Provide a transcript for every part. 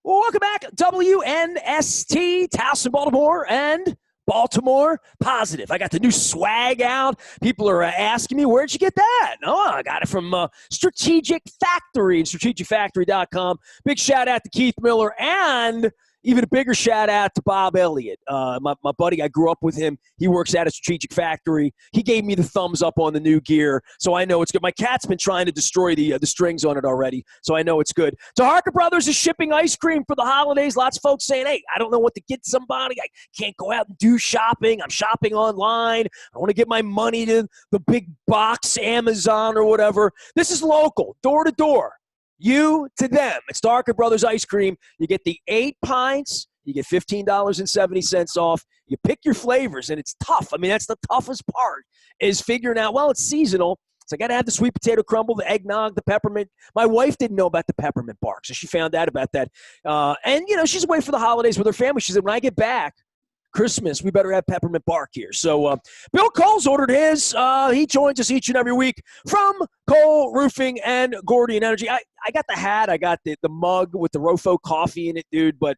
Well, welcome back. WNST, Towson, Baltimore, and Baltimore Positive. I got the new swag out. People are asking me, where'd you get that? Oh, I got it from Strategic Factory, strategicfactory.com. Big shout out to Keith Miller, and even a bigger shout out to Bob Elliott. My buddy, I grew up with him. He works at a Strategic Factory. He gave me the thumbs up on the new gear, so I know it's good. My cat's been trying to destroy the strings on it already, so I know it's good. So Harker Brothers is shipping ice cream for the holidays. Lots of folks saying, hey, I don't know what to get somebody. I can't go out and do shopping. I'm shopping online. I want to get my money to the big box, Amazon or whatever. This is local, door to door. You to them. It's the Harker Brothers ice cream. You get the 8 pints. You get $15.70 off. You pick your flavors, and it's tough. I mean, that's the toughest part is figuring out, well, it's seasonal. So I got to have the sweet potato crumble, the eggnog, the peppermint. My wife didn't know about the peppermint bark, so she found out about that. And, she's away for the holidays with her family. She said, when I get back, Christmas, we better have peppermint bark here. So Bill Cole's ordered his. He joins us each and every week from Cole Roofing and Gordian Energy. I got the hat. I got the mug with the Rofo coffee in it, dude. But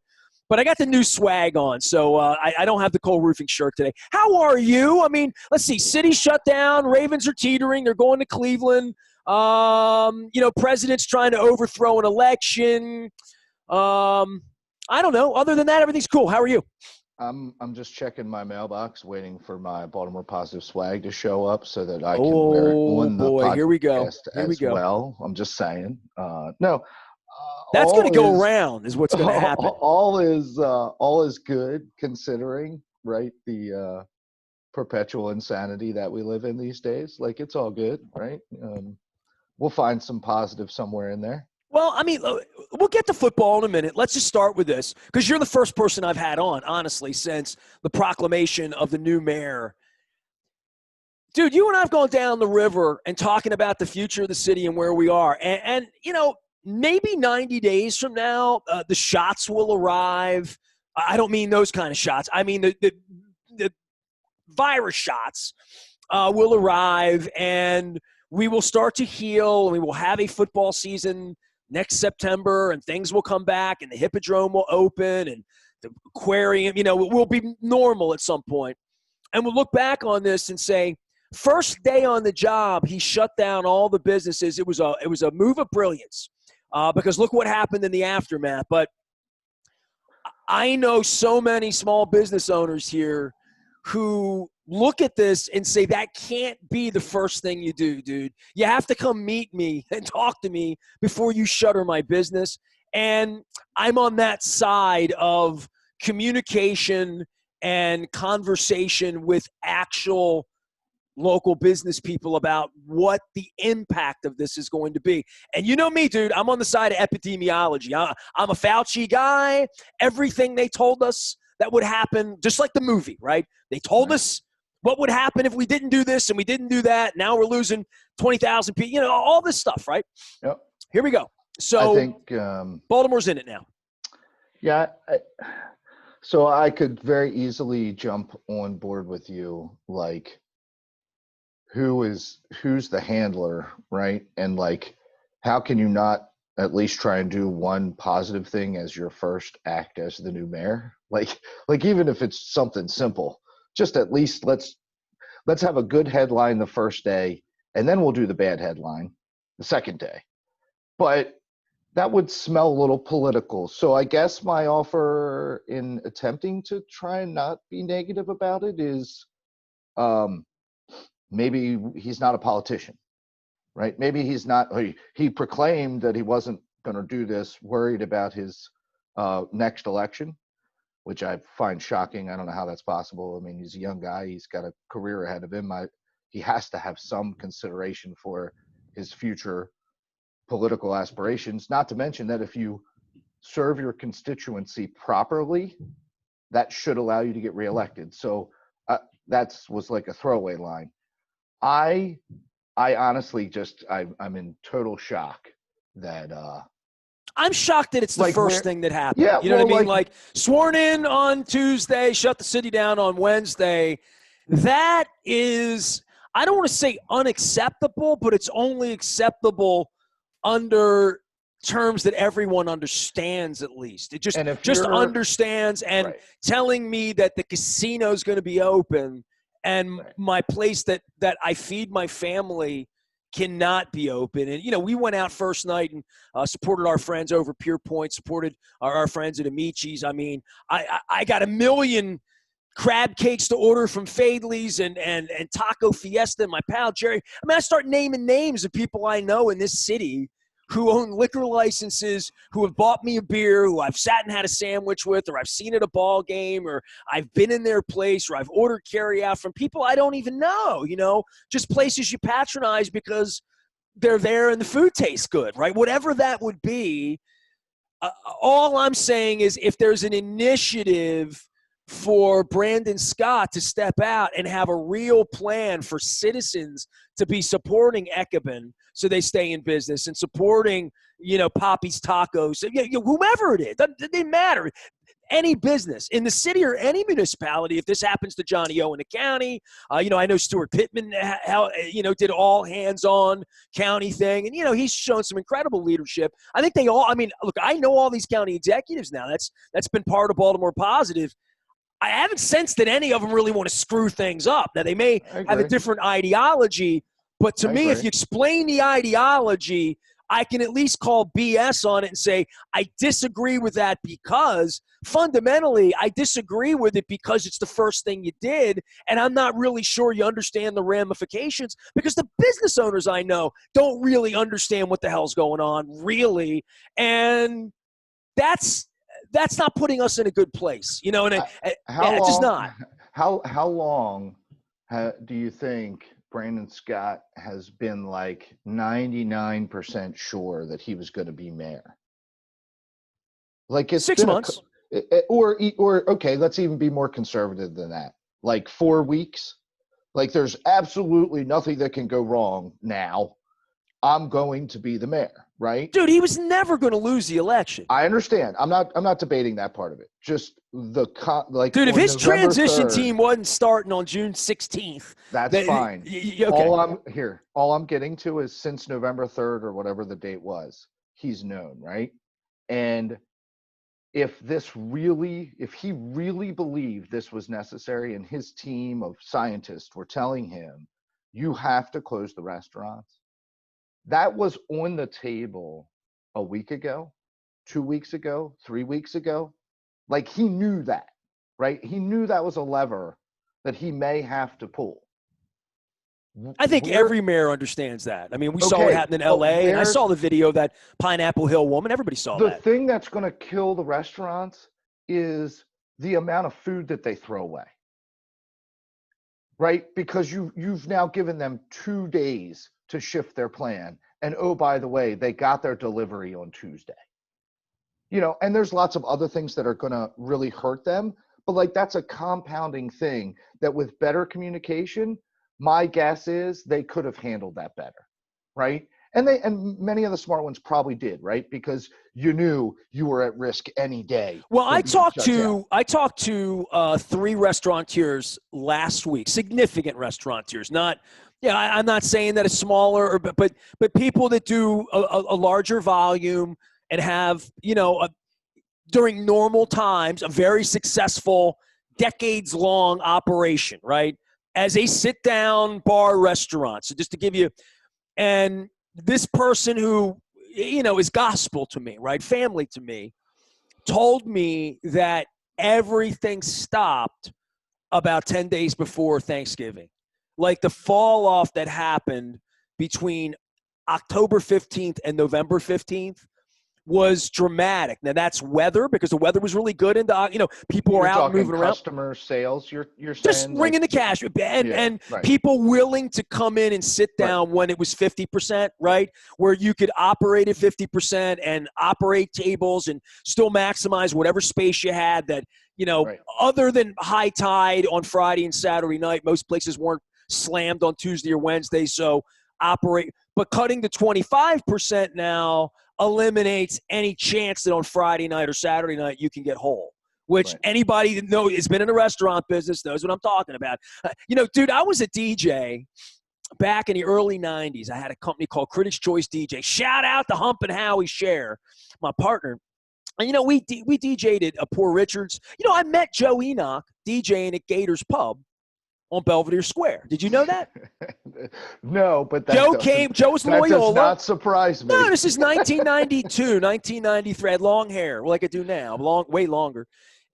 I got the new swag on, so I don't have the Cole Roofing shirt today. How are you? I mean, let's see. City shut down. Ravens are teetering. They're going to Cleveland. President's trying to overthrow an election. I don't know. Other than that, everything's cool. How are you? I'm just checking my mailbox, waiting for my Baltimore Positive swag to show up so that I can wear it on the podcast. Here we go. Well, I'm just saying. That's going to go around, is what's going to happen. All is good considering, right? The perpetual insanity that we live in these days. Like, it's all good, right? We'll find some positive somewhere in there. Well, I mean, we'll get to football in a minute. Let's just start with this, because you're the first person I've had on, honestly, since the proclamation of the new mayor. Dude, you and I have gone down the river and talking about the future of the city and where we are. And maybe 90 days from now, the shots will arrive. I don't mean those kind of shots. I mean the virus shots will arrive, and we will start to heal, and we will have a football season next September, and things will come back, and the Hippodrome will open, and the aquarium, it will be normal at some point. And we'll look back on this and say, first day on the job, he shut down all the businesses. It was a move of brilliance, because look what happened in the aftermath. But I know so many small business owners here who look at this and say, that can't be the first thing you do, dude. You have to come meet me and talk to me before you shutter my business. And I'm on that side of communication and conversation with actual local business people about what the impact of this is going to be. And you know me, dude, I'm on the side of epidemiology. I'm a Fauci guy. Everything they told us that would happen, just like the movie, right? They told us what would happen if we didn't do this and we didn't do that. Now we're losing 20,000 people, all this stuff, right? Yep. Here we go. So I think Baltimore's in it now. Yeah. So I could very easily jump on board with you, like, who's the handler, right? And like, how can you not at least try and do one positive thing as your first act as the new mayor? Like even if it's something simple, just at least let's have a good headline the first day, and then we'll do the bad headline the second day. But that would smell a little political. So I guess my offer in attempting to try and not be negative about it is, maybe he's not a politician, right? Maybe he's not, he proclaimed that he wasn't going to do this, worried about his next election, which I find shocking. I don't know how that's possible. I mean, he's a young guy. He's got a career ahead of him. He has to have some consideration for his future political aspirations, not to mention that if you serve your constituency properly, that should allow you to get reelected. So that was like a throwaway line. I honestly I'm in total shock that I'm shocked that it's the first thing that happened. Yeah, you know what I mean? Like sworn in on Tuesday, shut the city down on Wednesday. That is, I don't want to say unacceptable, but it's only acceptable under terms that everyone understands, at least. It just understands, and right. telling me that the casino is going to be open and Right. my place that I feed my family cannot be open. And, we went out first night and supported our friends over Pure Point, supported our friends at Amici's. I mean, I got a million crab cakes to order from Fadley's and Taco Fiesta and my pal Jerry. I mean, I start naming names of people I know in this city who own liquor licenses, who have bought me a beer, who I've sat and had a sandwich with, or I've seen at a ball game, or I've been in their place, or I've ordered carry out from people I don't even know, just places you patronize because they're there and the food tastes good, right? Whatever that would be, all I'm saying is if there's an initiative for Brandon Scott to step out and have a real plan for citizens to be supporting Ekeben so they stay in business and supporting, Poppy's Tacos, whomever it is, doesn't matter. Any business in the city or any municipality, if this happens to Johnny O in the county, I know Stuart Pittman, did all hands-on county thing. And, he's shown some incredible leadership. I think look, I know all these county executives now. That's been part of Baltimore Positive. I haven't sensed that any of them really want to screw things up. Now, they may have a different ideology, but to me, if you explain the ideology, I can at least call BS on it and say, I disagree with that because fundamentally I disagree with it because it's the first thing you did, and I'm not really sure you understand the ramifications because the business owners I know don't really understand what the hell's going on, really, and that's not putting us in a good place, and it's just not. How long do you think Brandon Scott has been 99% sure that he was going to be mayor? It's 6 months, or okay, let's even be more conservative than that. 4 weeks. There's absolutely nothing that can go wrong now. I'm going to be the mayor, right? Dude, he was never going to lose the election. I understand. I'm not debating that part of it. Just dude, if his transition team wasn't starting on June 16th, that's fine. Okay. All I'm getting to is since November 3rd or whatever the date was, he's known, right? And if he really believed this was necessary and his team of scientists were telling him, you have to close the restaurants, that was on the table a week ago, 2 weeks ago, 3 weeks ago. He knew that, right? He knew that was a lever that he may have to pull. I think every mayor understands that. I mean, we saw what happened in L.A., and I saw the video of that Pineapple Hill woman. Everybody saw that. The thing that's going to kill the restaurants is the amount of food that they throw away, right? Because you've now given them 2 days to shift their plan. And oh, by the way, they got their delivery on Tuesday. And there's lots of other things that are going to really hurt them. But that's a compounding thing that with better communication, my guess is they could have handled that better, right? And many of the smart ones probably did, right? Because you knew you were at risk any day. Well, I talked to 3 restaurateurs last week, significant restaurateurs, not. Yeah, I'm not saying that it's smaller, but people that do a larger volume and have, during normal times, a very successful, decades-long operation, right? As a sit-down bar restaurant. So just to give you, and this person who, is gospel to me, right? Family to me, told me that everything stopped about 10 days before Thanksgiving. The fall off that happened between October 15th and November 15th was dramatic. Now that's weather because the weather was really good and people were out moving around. Customer sales, you're just saying ringing the cash and people willing to come in and sit down when it was 50%, right? Where you could operate at 50% and operate tables and still maximize whatever space you had that, other than high tide on Friday and Saturday night, most places weren't slammed on Tuesday or Wednesday. So operate, but cutting to 25% now eliminates any chance that on Friday night or Saturday night you can get whole, which anybody that has been in the restaurant business knows what I'm talking about. Dude, I was a DJ back in the early 90s, I had a company called Critics' Choice DJ. Shout out to Hump and Howie Share, my partner. And, we DJ'd at Poor Richards. I met Joe Enoch DJing at Gators Pub on Belvedere Square. Did you know that? No, but Joe was that Loyola. does not surprise me. No, this is 1992, 1993. I had long hair, like I do now, way longer.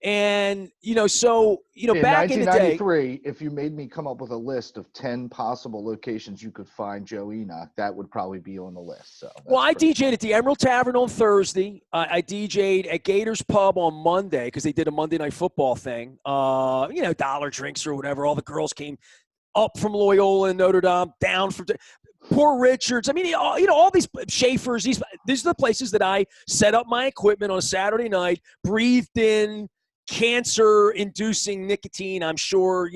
And, back in the day. 1993, if you made me come up with a list of 10 possible locations you could find Joe Enoch, that would probably be on the list. So, I DJ'd at the Emerald Tavern on Thursday. I DJ'd at Gators Pub on Monday because they did a Monday Night Football thing. Dollar drinks or whatever. All the girls came up from Loyola and Notre Dame, down from Poor Richards. I mean, all these Schaefer's. These are the places that I set up my equipment on a Saturday night, breathed in cancer-inducing nicotine, I'm sure,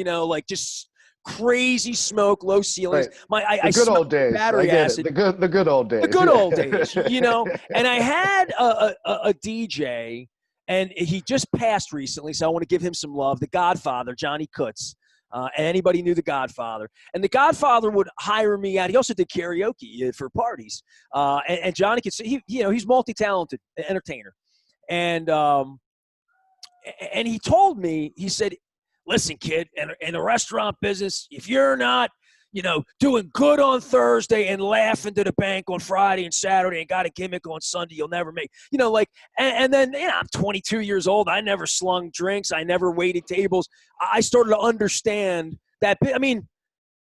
just crazy smoke, low ceilings. Right. The good old days. Battery acid. The good old days. The good old days, And I had a DJ, and he just passed recently, so I want to give him some love. The Godfather, Johnny Kutz. Anybody knew The Godfather. And The Godfather would hire me out. He also did karaoke for parties. And Johnny could say, he's multi-talented entertainer. And he told me, he said, listen, kid, in the restaurant business, if you're not, doing good on Thursday and laughing to the bank on Friday and Saturday and got a gimmick on Sunday, you'll never make, and then, I'm 22 years old. I never slung drinks. I never waited tables. I started to understand that. I mean,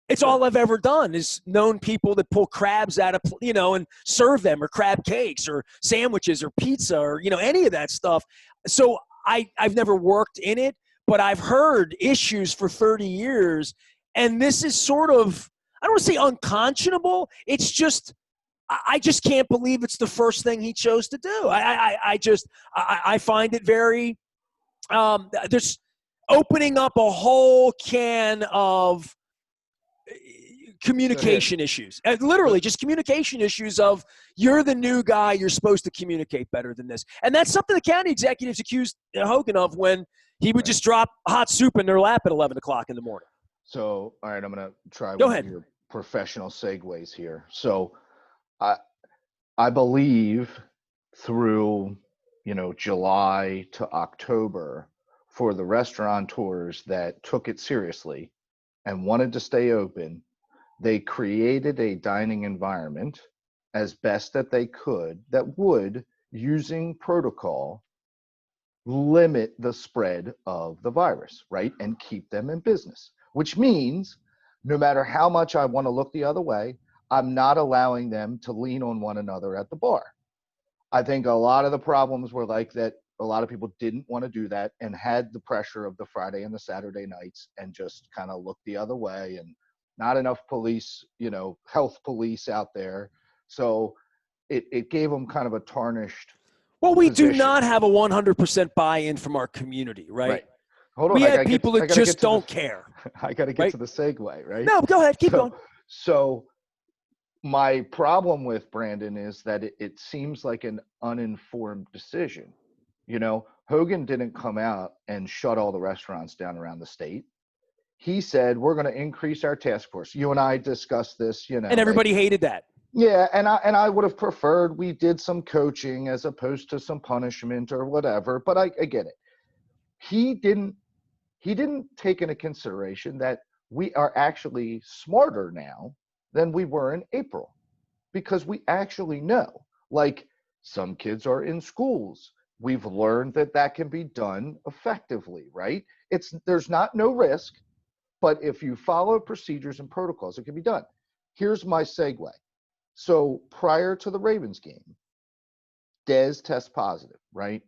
it's all I've ever done is known people that pull crabs out of, and serve them, or crab cakes or sandwiches or pizza or, any of that stuff. So I've never worked in it, but I've heard issues for 30 years. And this is sort of, I don't want to say unconscionable. It's just, I just can't believe it's the first thing he chose to do. I find it very, there's opening up a whole can of communication issues. Literally just communication issues of, you're the new guy, you're supposed to communicate better than this. And that's something the county executives accused Hogan of when he would just drop hot soup in their lap at 11 o'clock in the morning. So, all right, I'm going to try Go one ahead. of your professional segues here. So I believe through, July to October, for the restaurateurs that took it seriously and wanted to stay open, they created a dining environment as best that they could that would, using protocol, limit the spread of the virus, right? And keep them in business, which means no matter how much I want to look the other way, I'm not allowing them to lean on one another at the bar. I think a lot of the problems were like that. A lot of people didn't want to do that and had the pressure of the Friday and the Saturday nights and just kind of looked the other way, and not enough police, health police out there. So it gave them kind of a tarnished we position. do not have a 100% buy-in from our community, right? Hold on. We have people that just don't care. I got to get to the segue, right? No, go ahead. Keep going. So my problem with Brandon is that it seems like an uninformed decision. Hogan didn't come out and shut all the restaurants down around the state. He said, we're going to increase our task force. You and I discussed this, And everybody hated that. Yeah, and I would have preferred we did some coaching as opposed to some punishment or whatever, but I get it. He didn't take into consideration that we are actually smarter now than we were in April, because we actually know, like, some kids are in schools. We've learned that can be done effectively, right? There's no risk, but if you follow procedures and protocols, it can be done. Here's my segue. So prior to the Ravens game, Dez tests positive, right?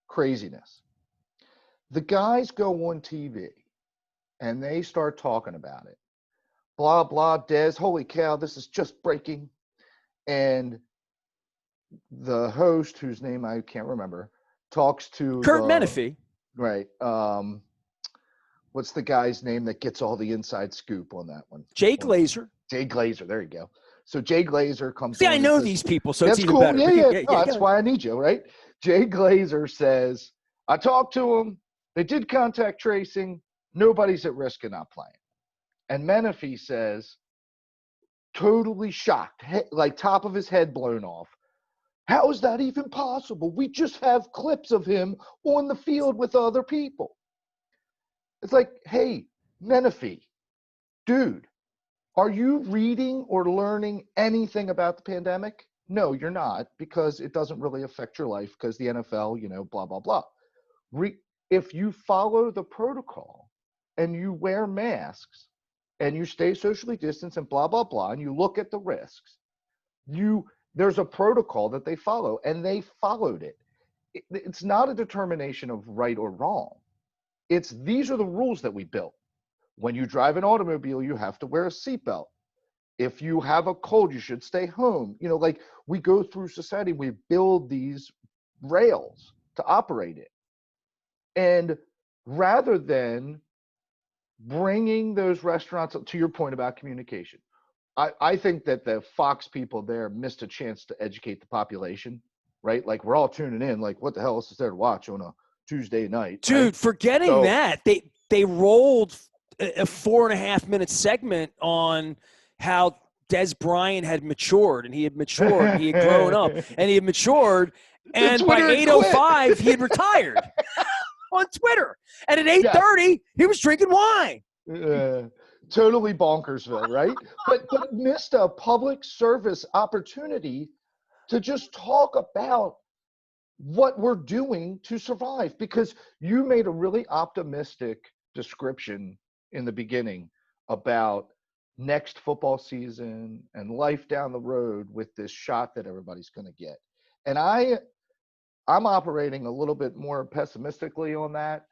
Craziness. The guys go on TV and they start talking about it. Blah, blah, Dez, holy cow, this is just breaking. And the host, whose name I can't remember, talks to Kurt Menefee. Right. What's the guy's name that gets all the inside scoop on that one? Jay Glazer. Jay Glazer. There you go. So Jay Glazer comes. See, I know these people, so that's it's even cool. better. Yeah. No, that's why I need you, right? Jay Glazer says, I talked to them. They did contact tracing. Nobody's at risk of not playing. And Menefee says, totally shocked, like top of his head blown off. How is that even possible? We just have clips of him on the field with other people. It's like, hey, Menifee, dude, are you reading or learning anything about the pandemic? No, you're not, because it doesn't really affect your life because the NFL, blah, blah, blah. If you follow the protocol and you wear masks and you stay socially distanced and blah, blah, blah, and you look at the risks, there's a protocol that they follow, and they followed it. It's not a determination of right or wrong. These are the rules that we built. When you drive an automobile, you have to wear a seatbelt. If you have a cold, you should stay home. Like, we go through society, we build these rails to operate it. And rather than bringing those restaurants, to your point about communication, I think that the Fox people there missed a chance to educate the population, right? Like, we're all tuning in, like, what the hell else is there to watch on a Tuesday night? Dude, right? forgetting that, they rolled a 4.5-minute segment on how Des Bryant had matured, and he had matured, and he had grown up, and he had matured, and by 8:05 he had retired on Twitter, and at 8:30 he was drinking wine. Totally bonkersville, right? but missed a public service opportunity to just talk about what we're doing to survive, because you made a really optimistic description in the beginning about next football season and life down the road with this shot that everybody's going to get. And I'm operating a little bit more pessimistically on that.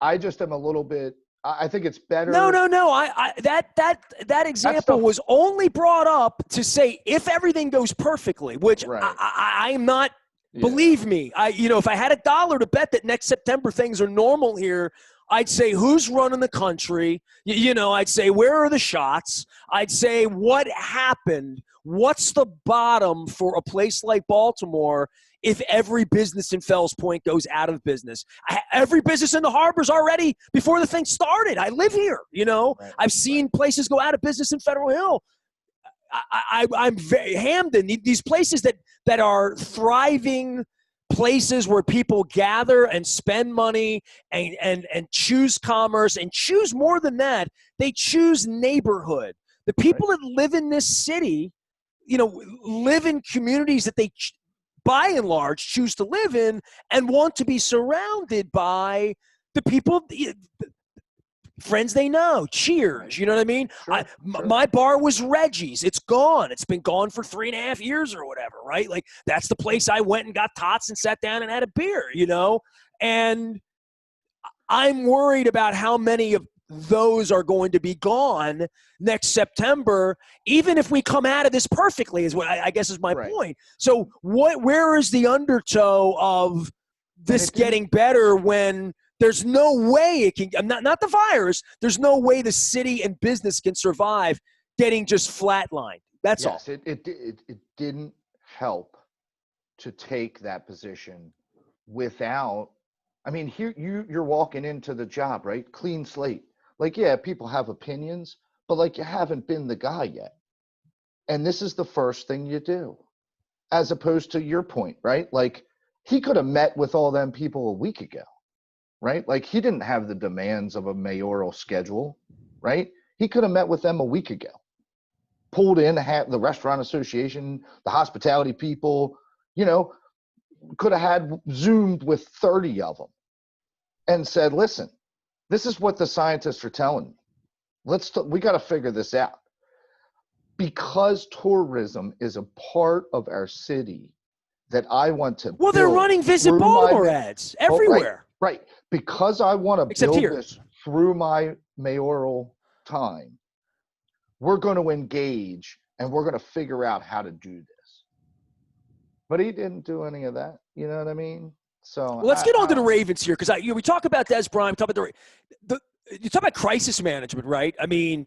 I just am a little bit, I think it's better. No. That example was only brought up to say if everything goes perfectly, which right. I'm not. Yeah. Believe me, if I had $1 to bet that next September things are normal here, I'd say who's running the country. I'd say where are the shots. I'd say what happened. What's the bottom for a place like Baltimore if every business in Fells Point goes out of business? Every business in the harbor's already before the thing started. I live here, Right, I've seen places go out of business in Federal Hill. I'm very Hamden, these places that are thriving places where people gather and spend money and choose commerce and choose more than that. They choose neighborhood. The people right. that live in this city, live in communities that they, by and large, choose to live in and want to be surrounded by the people, friends they know, cheers, you know what I mean? Sure. My bar was Reggie's. It's gone. It's been gone for 3.5 years or whatever, right? Like, that's the place I went and got tots and sat down and had a beer, And I'm worried about how many of those are going to be gone next September, even if we come out of this perfectly, is what I guess is my right. point. So where is the undertow of this getting better when there's no way it can, not the virus, there's no way the city and business can survive getting just flatlined. That's all. It didn't help to take that position without, here you're walking into the job, right? Clean slate. Like, yeah, people have opinions, but like, you haven't been the guy yet. And this is the first thing you do, as opposed to your point, right? Like, he could have met with all them people a week ago. Right? Like, he didn't have the demands of a mayoral schedule, right? He could have met with them a week ago, pulled in the restaurant association, the hospitality people, could have had Zoomed with 30 of them and said, listen, this is what the scientists are telling me. We got to figure this out. Because tourism is a part of our city that I want to Well, they're running Visit Baltimore ads everywhere. Right. Because I want to build this through my mayoral time, we're going to engage and we're going to figure out how to do this. But he didn't do any of that. You know what I mean? So let's get on to the Ravens here, because we talk about Des Bryant, you talk about crisis management, right? The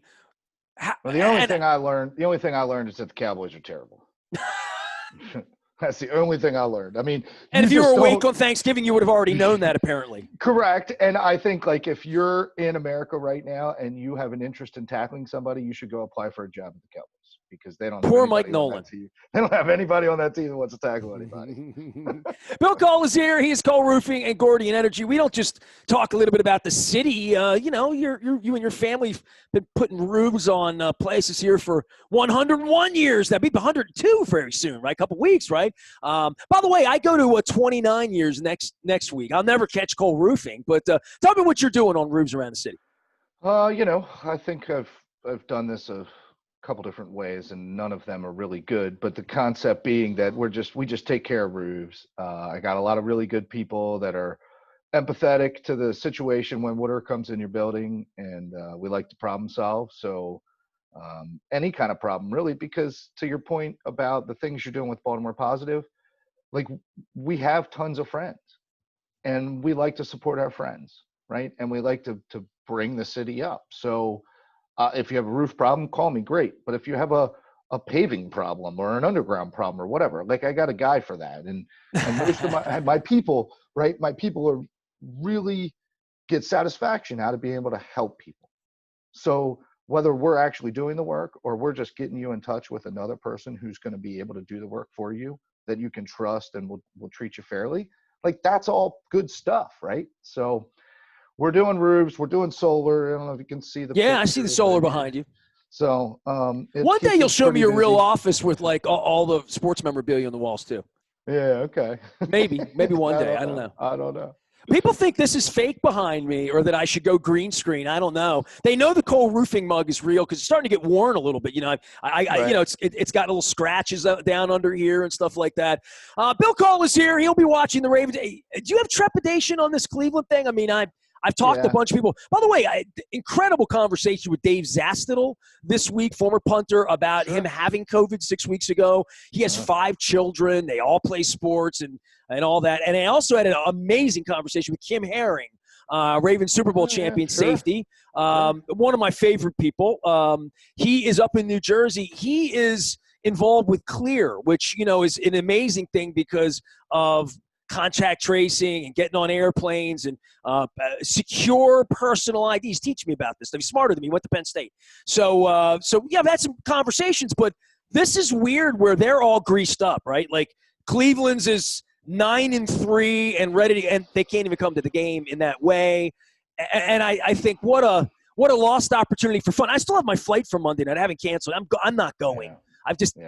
only thing I learned is that the Cowboys are terrible. That's the only thing I learned. And if you were awake on Thanksgiving, you would have already known that, apparently. Correct. And I think, like, if you're in America right now and you have an interest in tackling somebody, you should go apply for a job at the Cowboys. because they don't have Poor Mike anybody on Nolan. that team. They don't have anybody on that team that wants to tackle anybody. Bill Cole is here. He is Cole Roofing and Gordian Energy. We don't just talk a little bit about the city. You and your family have been putting roofs on places here for 101 years. That'll be 102 very soon, right? A couple weeks, right? By the way, I go to 29 years next week. I'll never catch Cole Roofing, but tell me what you're doing on roofs around the city. I think I've done this a couple different ways, and none of them are really good. But the concept being that we just take care of roofs. I got a lot of really good people that are empathetic to the situation when water comes in your building, and we like to problem solve. So any kind of problem, really, because to your point about the things you're doing with Baltimore Positive, like we have tons of friends, and we like to support our friends, right? And we like to bring the city up. So if you have a roof problem, call me, great. But if you have a paving problem or an underground problem or whatever, like I got a guy for that. And most of my people, right? My people are really get satisfaction out of being able to help people. So whether we're actually doing the work or we're just getting you in touch with another person who's going to be able to do the work for you that you can trust and will treat you fairly, like that's all good stuff, right? So we're doing roofs, we're doing solar. I don't know if you can see the I see the pictures solar right behind you. So one day you'll show me your real busy. office with like all the sports memorabilia on the walls too. Yeah, okay. Maybe one day. I don't know. I don't know. People think this is fake behind me or that I should go green screen. I don't know. They know the Cole Roofing mug is real because it's starting to get worn a little bit. Right. It's got little scratches down under here and stuff like that. Bill Cole is here. He'll be watching the Ravens. Hey, do you have trepidation on this Cleveland thing? I mean, I've talked to a bunch of people. By the way, incredible conversation with Dave Zastidle this week, former punter, about him having COVID 6 weeks ago. He has 5 children. They all play sports and all that. And I also had an amazing conversation with Kim Herring, Ravens Super Bowl champion safety, one of my favorite people. He is up in New Jersey. He is involved with Clear, which, is an amazing thing because of contact tracing and getting on airplanes and secure personal IDs. Teach me about this. He's smarter than me. Went to Penn State. So I've had some conversations, but this is weird where they're all greased up, right? Like Cleveland's is 9-3 and ready to, and they can't even come to the game in that way. And I think what a lost opportunity for fun. I still have my flight for Monday night. I haven't canceled. I'm not going. Yeah.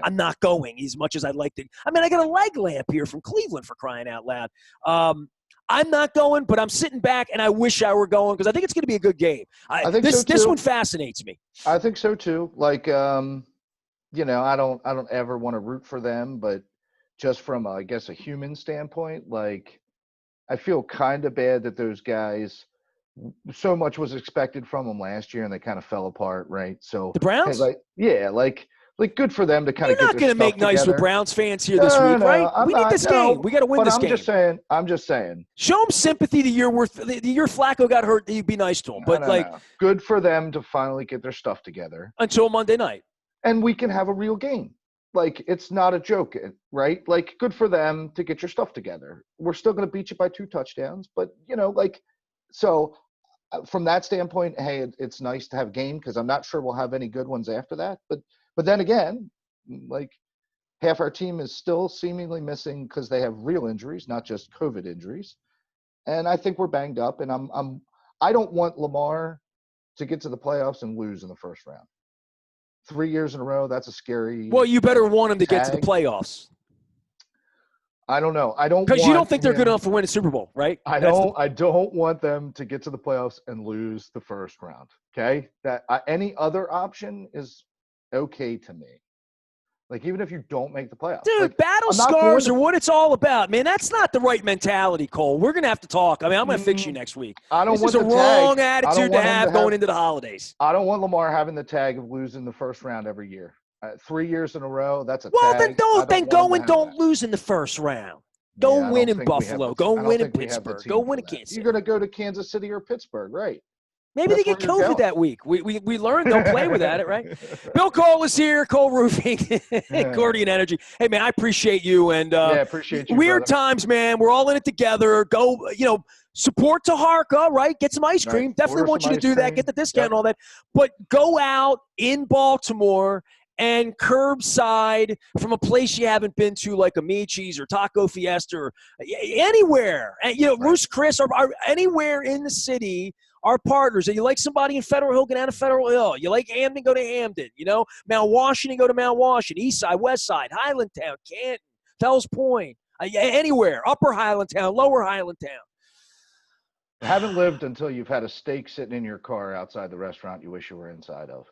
I'm not going as much as I'd like to. I mean, I got a leg lamp here from Cleveland for crying out loud. I'm not going, but I'm sitting back and I wish I were going because I think it's going to be a good game. I think this one fascinates me. I think so too. Like, I don't ever want to root for them, but just from, I guess, a human standpoint, like I feel kind of bad that those guys, so much was expected from them last year and they kind of fell apart, right? So the Browns? Like good for them to kind of get their stuff together. You're not going to make nice with Browns fans here this week, right? We need this game. We got to win this game. I'm just saying. Show them sympathy the year Flacco got hurt. You'd be nice to him. But good for them to finally get their stuff together until Monday night, and we can have a real game. Like it's not a joke, right? Like good for them to get your stuff together. We're still going to beat you by 2 touchdowns, but so. From that standpoint, hey, it's nice to have a game because I'm not sure we'll have any good ones after that. But then again, like half our team is still seemingly missing because they have real injuries, not just COVID injuries. And I think we're banged up. And I don't want Lamar to get to the playoffs and lose in the first round. 3 years in a row, that's a scary. Well, you better want him to get to the playoffs. I don't know. Because you don't think they're good enough to win a Super Bowl, right? I don't want them to get to the playoffs and lose the first round. Okay, that any other option is okay to me. Like even if you don't make the playoffs, dude, battle scars are what it's all about, man. That's not the right mentality, Cole. We're gonna have to talk. I mean, I'm gonna fix you next week. This is a wrong attitude to have going into the holidays. I don't want Lamar having the tag of losing the first round every year. 3 years in a row, that's a well, tag. Then go and don't lose in the first round. Go win in Buffalo. Go win in Pittsburgh. Go win in Kansas City. You're going to go to Kansas City or Pittsburgh, right? Maybe they get COVID that week. We learned don't play without it, right? Bill Cole is here, Cole Roofing, Gordian Energy. Hey, man, I appreciate you. And appreciate you, weird brother. times, man. We're all in it together. Go, support Taharka, right? Get some ice cream. Right. Definitely want you to do that. Get the discount and all that. But go out in Baltimore and curbside from a place you haven't been to, like Amici's or Taco Fiesta or anywhere. And, you know, Right. Roost Chris or anywhere in the city. Our partners. And you like somebody in Federal Hill, go down to Federal Hill. You like Hamden, go to Hamden. You know, Mount Washington, go to Mount Washington. East Side, West Side, Highlandtown, Canton, Fells Point, anywhere. Upper Highlandtown, Lower Highlandtown. You haven't lived until you've had a steak sitting in your car outside the restaurant you wish you were inside of.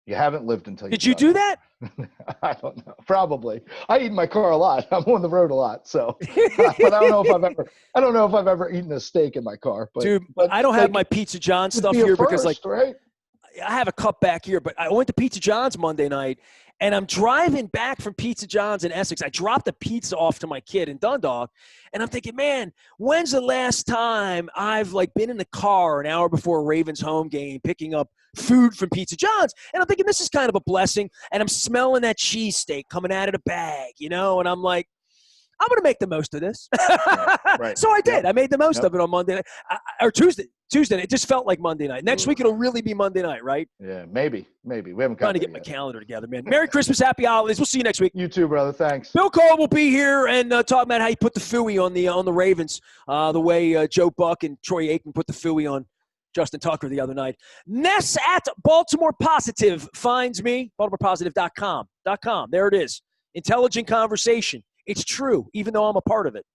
You haven't lived until Did you do that? I don't know. Probably. I eat in my car a lot. I'm on the road a lot, so. But I don't know if I've ever eaten a steak in my car. But, dude, but I don't have my Pizza John stuff here because, like, right? I have a cup back here. But I went to Pizza John's Monday night, and I'm driving back from Pizza John's in Essex. I dropped the pizza off to my kid in Dundalk, and I'm thinking, man, when's the last time I've like been in the car an hour before a Ravens home game picking up food from Pizza John's? And I'm thinking this is kind of a blessing, and I'm smelling that cheesesteak coming out of the bag, you know, and I'm like, I'm going to make the most of this. Right. So I did. Yep. I made the most Yep. of it on Monday night. Or Tuesday. It just felt like Monday night. Next week it'll really be Monday night, right? Yeah, maybe. We haven't Trying to get my calendar together, man. Merry Christmas, happy holidays. We'll see you next week. You too, brother. Thanks. Bill Cole will be here and talk about how he put the Phooey on the Ravens, the way Joe Buck and Troy Aikman put the Phooey on Justin Tucker the other night. Ness at Baltimore Positive finds me, BaltimorePositive.com. There it is. Intelligent conversation. It's true, even though I'm a part of it.